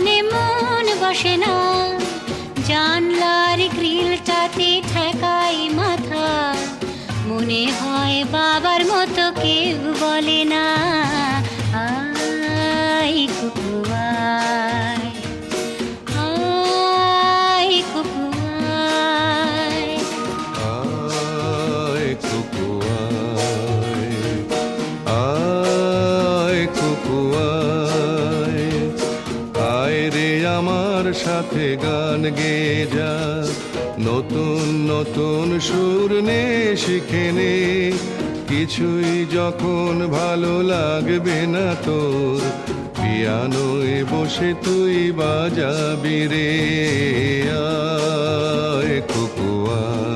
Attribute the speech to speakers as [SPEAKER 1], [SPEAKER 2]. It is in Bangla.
[SPEAKER 1] গানে মন বসে না, জানলার গ্রিলটাতে ঠেকাই মাথা, মনে হয় বাবার মতো কেউ বলে না, আয় কুকু আয়, আয় কুকু আয়।
[SPEAKER 2] আয় কুকু আয়, আয় কুকু আয়, আয় রে আমার সাথে গান গেয়ে যা, নতুন নতুন সুর নে শিখে নে, কিছুই যখন ভালো লাগবে না তোর, পিয়ানোয় বসে তুই বাজাবি রে, আয় কুকু আয়।